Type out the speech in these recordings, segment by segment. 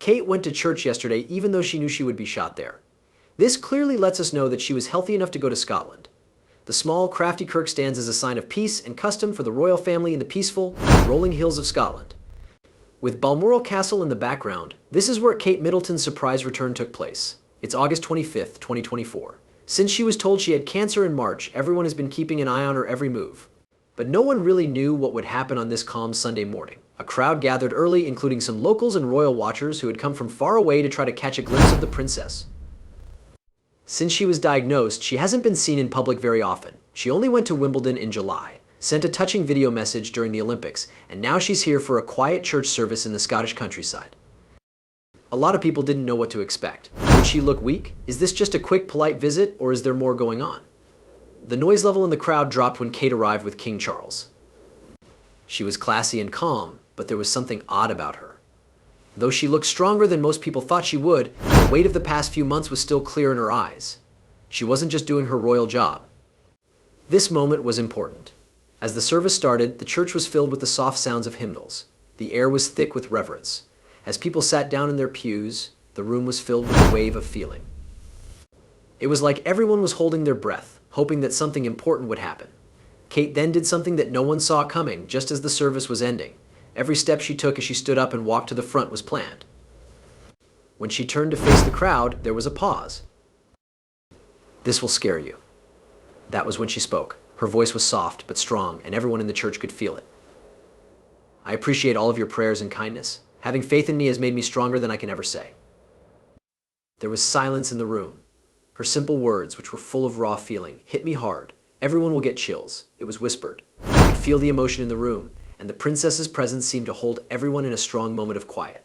Kate went to church yesterday even though she knew she would be shot there. This clearly lets us know that she was healthy enough to go to Scotland. The small Crathie Kirk stands as a sign of peace and custom for the royal family in the peaceful, rolling hills of Scotland. With Balmoral Castle in the background, this is where Kate Middleton's surprise return took place. It's August 25th, 2024. Since she was told she had cancer in March, everyone has been keeping an eye on her every move. But no one really knew what would happen on this calm Sunday morning. A crowd gathered early, including some locals and royal watchers who had come from far away to try to catch a glimpse of the princess. Since she was diagnosed, she hasn't been seen in public very often. She only went to Wimbledon in July, sent a touching video message during the Olympics, and now she's here for a quiet church service in the Scottish countryside. A lot of people didn't know what to expect. Would she look weak? Is this just a quick, polite visit, or is there more going on? The noise level in the crowd dropped when Kate arrived with King Charles. She was classy and calm, but there was something odd about her. Though she looked stronger than most people thought she would, the weight of the past few months was still clear in her eyes. She wasn't just doing her royal job. This moment was important. As the service started, the church was filled with the soft sounds of hymnals. The air was thick with reverence. As people sat down in their pews, the room was filled with a wave of feeling. It was like everyone was holding their breath, hoping that something important would happen. Kate then did something that no one saw coming just as the service was ending. Every step she took as she stood up and walked to the front was planned. When she turned to face the crowd, there was a pause. "This will scare you." That was when she spoke. Her voice was soft but strong, and everyone in the church could feel it. "I appreciate all of your prayers and kindness. Having faith in me has made me stronger than I can ever say." There was silence in the room. Her simple words, which were full of raw feeling, hit me hard. "Everyone will get chills," it was whispered. I could feel the emotion in the room, and the princess's presence seemed to hold everyone in a strong moment of quiet.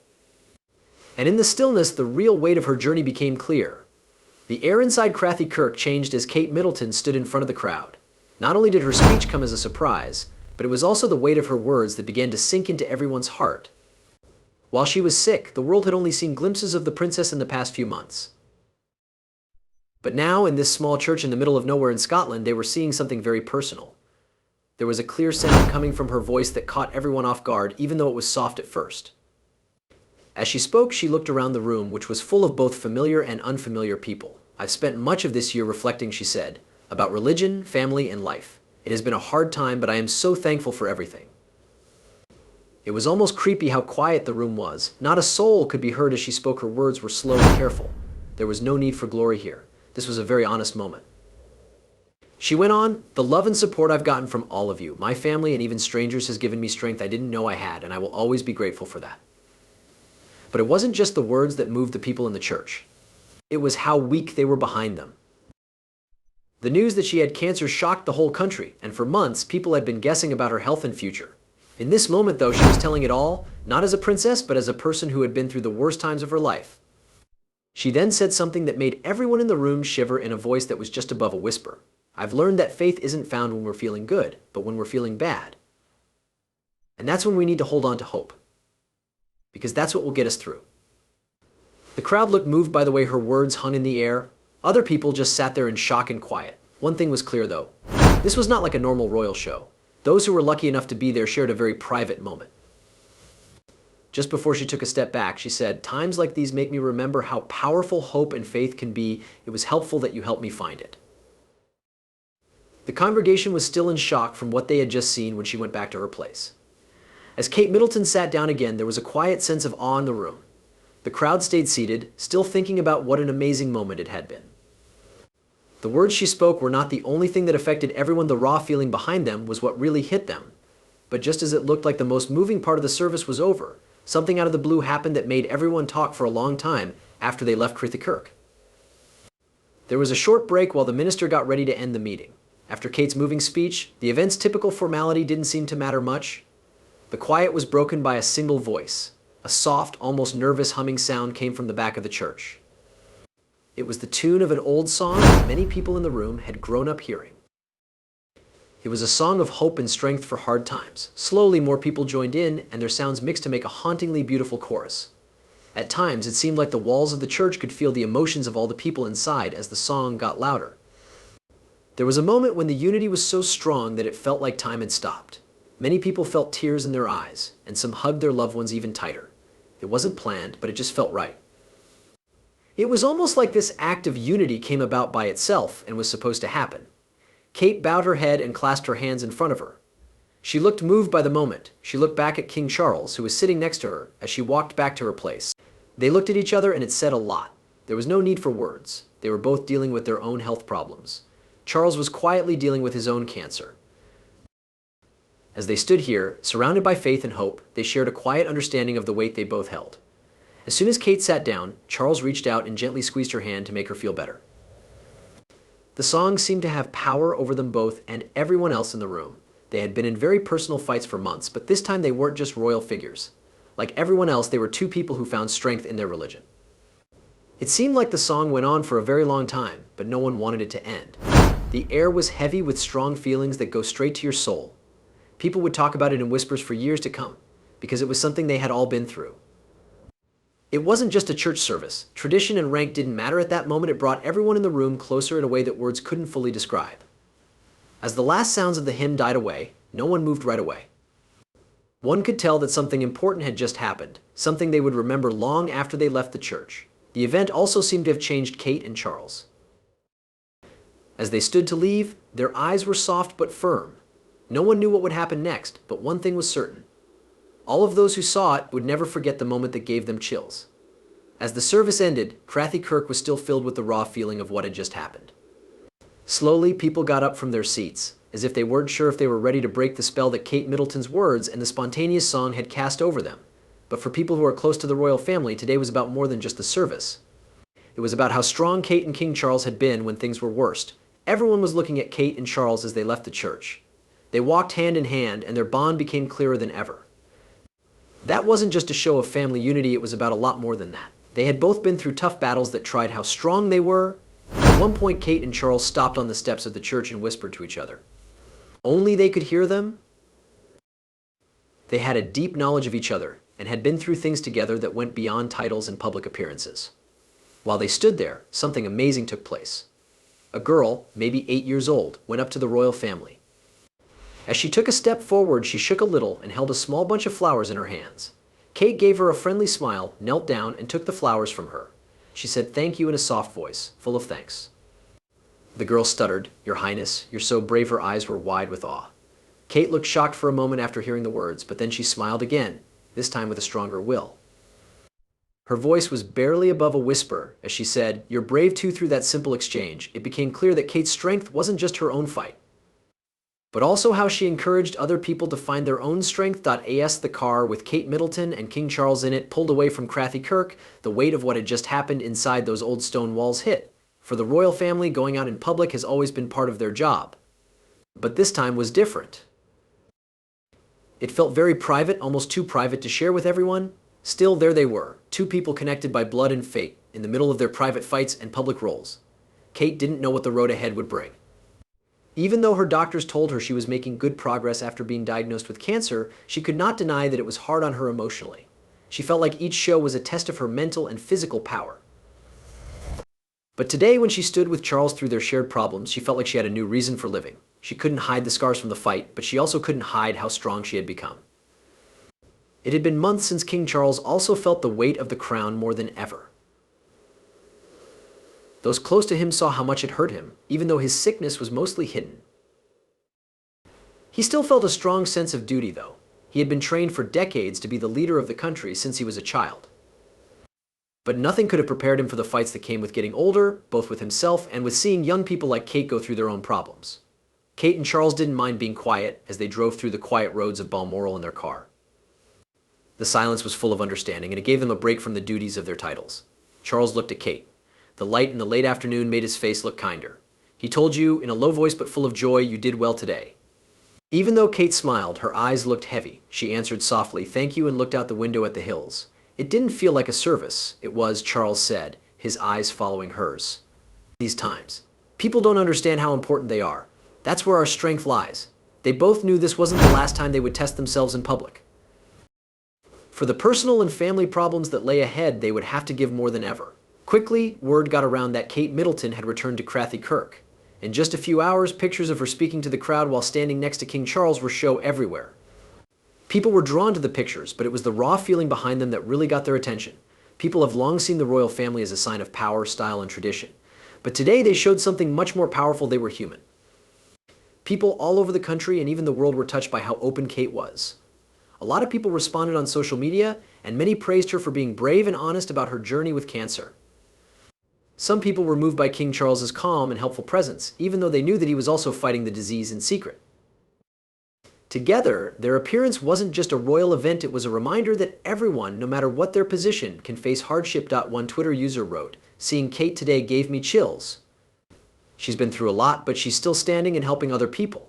And in the stillness, the real weight of her journey became clear. The air inside Crathie Kirk changed as Kate Middleton stood in front of the crowd. Not only did her speech come as a surprise, but it was also the weight of her words that began to sink into everyone's heart. While she was sick, the world had only seen glimpses of the princess in the past few months. But now, in this small church in the middle of nowhere in Scotland, they were seeing something very personal. There was a clear sound coming from her voice that caught everyone off guard, even though it was soft at first. As she spoke, she looked around the room, which was full of both familiar and unfamiliar people. "I've spent much of this year reflecting," she said, "about religion, family, and life. It has been a hard time, but I am so thankful for everything." It was almost creepy how quiet the room was. Not a soul could be heard as she spoke. Her words were slow and careful. There was no need for glory here. This was a very honest moment. She went on, "The love and support I've gotten from all of you, my family and even strangers, has given me strength I didn't know I had, and I will always be grateful for that." But it wasn't just the words that moved the people in the church. It was how weak they were behind them. The news that she had cancer shocked the whole country, and for months, people had been guessing about her health and future. In this moment, though, she was telling it all, not as a princess, but as a person who had been through the worst times of her life. She then said something that made everyone in the room shiver in a voice that was just above a whisper. "I've learned that faith isn't found when we're feeling good, but when we're feeling bad. And that's when we need to hold on to hope. Because that's what will get us through." The crowd looked moved by the way her words hung in the air. Other people just sat there in shock and quiet. One thing was clear, though. This was not like a normal royal show. Those who were lucky enough to be there shared a very private moment. Just before she took a step back, she said, "Times like these make me remember how powerful hope and faith can be. It was helpful that you helped me find it." The congregation was still in shock from what they had just seen when she went back to her place. As Kate Middleton sat down again, there was a quiet sense of awe in the room. The crowd stayed seated, still thinking about what an amazing moment it had been. The words she spoke were not the only thing that affected everyone. The raw feeling behind them was what really hit them. But just as it looked like the most moving part of the service was over, something out of the blue happened that made everyone talk for a long time after they left Crathie Kirk. There was a short break while the minister got ready to end the meeting. After Kate's moving speech, the event's typical formality didn't seem to matter much. The quiet was broken by a single voice. A soft, almost nervous humming sound came from the back of the church. It was the tune of an old song that many people in the room had grown up hearing. It was a song of hope and strength for hard times. Slowly, more people joined in, and their sounds mixed to make a hauntingly beautiful chorus. At times, it seemed like the walls of the church could feel the emotions of all the people inside as the song got louder. There was a moment when the unity was so strong that it felt like time had stopped. Many people felt tears in their eyes, and some hugged their loved ones even tighter. It wasn't planned, but it just felt right. It was almost like this act of unity came about by itself and was supposed to happen. Kate bowed her head and clasped her hands in front of her. She looked moved by the moment. She looked back at King Charles, who was sitting next to her, as she walked back to her place. They looked at each other and it said a lot. There was no need for words. They were both dealing with their own health problems. Charles was quietly dealing with his own cancer. As they stood here, surrounded by faith and hope, they shared a quiet understanding of the weight they both held. As soon as Kate sat down, Charles reached out and gently squeezed her hand to make her feel better. The song seemed to have power over them both and everyone else in the room. They had been in very personal fights for months, but this time they weren't just royal figures. Like everyone else, they were two people who found strength in their religion. It seemed like the song went on for a very long time, but no one wanted it to end. The air was heavy with strong feelings that go straight to your soul. People would talk about it in whispers for years to come, because it was something they had all been through. It wasn't just a church service. Tradition and rank didn't matter at that moment. It brought everyone in the room closer in a way that words couldn't fully describe. As the last sounds of the hymn died away, no one moved right away. One could tell that something important had just happened, something they would remember long after they left the church. The event also seemed to have changed Kate and Charles. As they stood to leave, their eyes were soft but firm. No one knew what would happen next, but one thing was certain. All of those who saw it would never forget the moment that gave them chills. As the service ended, Crathie Kirk was still filled with the raw feeling of what had just happened. Slowly, people got up from their seats, as if they weren't sure if they were ready to break the spell that Kate Middleton's words and the spontaneous song had cast over them. But for people who are close to the royal family, today was about more than just the service. It was about how strong Kate and King Charles had been when things were worst. Everyone was looking at Kate and Charles as they left the church. They walked hand in hand, and their bond became clearer than ever. That wasn't just a show of family unity, it was about a lot more than that. They had both been through tough battles that tried how strong they were. At one point, Kate and Charles stopped on the steps of the church and whispered to each other. Only they could hear them. They had a deep knowledge of each other and had been through things together that went beyond titles and public appearances. While they stood there, something amazing took place. A girl, maybe 8 years old, went up to the royal family. As she took a step forward, she shook a little and held a small bunch of flowers in her hands. Kate gave her a friendly smile, knelt down, and took the flowers from her. She said thank you in a soft voice, full of thanks. The girl stuttered, "Your Highness, you're so brave." Her eyes were wide with awe. Kate looked shocked for a moment after hearing the words, but then she smiled again, this time with a stronger will. Her voice was barely above a whisper as she said, "You're brave too." Through that simple exchange, it became clear that Kate's strength wasn't just her own fight, but also how she encouraged other people to find their own strength. As the car with Kate Middleton and King Charles in it pulled away from Crathie Kirk, the weight of what had just happened inside those old stone walls hit. For the royal family, going out in public has always been part of their job. But this time was different. It felt very private, almost too private to share with everyone. Still, there they were, two people connected by blood and fate, in the middle of their private fights and public roles. Kate didn't know what the road ahead would bring. Even though her doctors told her she was making good progress after being diagnosed with cancer, she could not deny that it was hard on her emotionally. She felt like each show was a test of her mental and physical power. But today, when she stood with Charles through their shared problems, she felt like she had a new reason for living. She couldn't hide the scars from the fight, but she also couldn't hide how strong she had become. It had been months since King Charles also felt the weight of the crown more than ever. Those close to him saw how much it hurt him, even though his sickness was mostly hidden. He still felt a strong sense of duty, though. He had been trained for decades to be the leader of the country since he was a child. But nothing could have prepared him for the fights that came with getting older, both with himself and with seeing young people like Kate go through their own problems. Kate and Charles didn't mind being quiet as they drove through the quiet roads of Balmoral in their car. The silence was full of understanding, and it gave them a break from the duties of their titles. Charles looked at Kate. The light in the late afternoon made his face look kinder. He told you, in a low voice but full of joy, you did well today. Even though Kate smiled, her eyes looked heavy. She answered softly, thank you, and looked out the window at the hills. It didn't feel like a service. It was, Charles said, his eyes following hers. These times, people don't understand how important they are. That's where our strength lies. They both knew this wasn't the last time they would test themselves in public. For the personal and family problems that lay ahead, they would have to give more than ever. Quickly, word got around that Kate Middleton had returned to Crathie Kirk. In just a few hours, pictures of her speaking to the crowd while standing next to King Charles were shown everywhere. People were drawn to the pictures, but it was the raw feeling behind them that really got their attention. People have long seen the royal family as a sign of power, style, and tradition. But today they showed something much more powerful. They were human. People all over the country and even the world were touched by how open Kate was. A lot of people responded on social media, and many praised her for being brave and honest about her journey with cancer. Some people were moved by King Charles's calm and helpful presence, even though they knew that he was also fighting the disease in secret. Together, their appearance wasn't just a royal event, it was a reminder that everyone, no matter what their position, can face hardship. One Twitter user wrote, "Seeing Kate today gave me chills. She's been through a lot, but she's still standing and helping other people.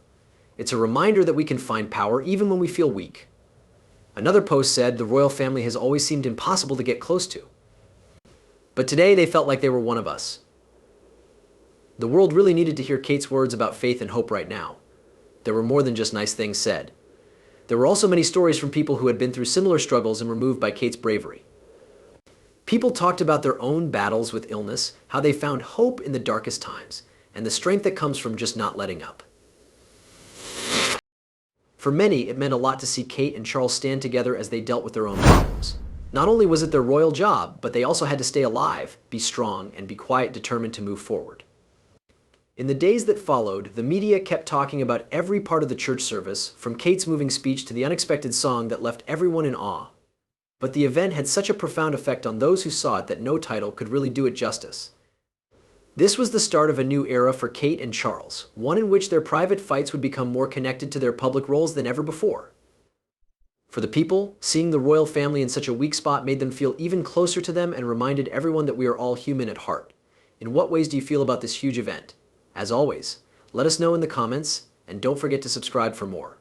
It's a reminder that we can find power even when we feel weak." Another post said, "The royal family has always seemed impossible to get close to. But today they felt like they were one of us." The world really needed to hear Kate's words about faith and hope right now. There were more than just nice things said. There were also many stories from people who had been through similar struggles and were moved by Kate's bravery. People talked about their own battles with illness, how they found hope in the darkest times, and the strength that comes from just not letting up. For many, it meant a lot to see Kate and Charles stand together as they dealt with their own problems. Not only was it their royal job, but they also had to stay alive, be strong, and be quiet, determined to move forward. In the days that followed, the media kept talking about every part of the church service, from Kate's moving speech to the unexpected song that left everyone in awe. But the event had such a profound effect on those who saw it that no title could really do it justice. This was the start of a new era for Kate and Charles, one in which their private fights would become more connected to their public roles than ever before. For the people, seeing the royal family in such a weak spot made them feel even closer to them and reminded everyone that we are all human at heart. In what ways do you feel about this huge event? As always, let us know in the comments, and don't forget to subscribe for more.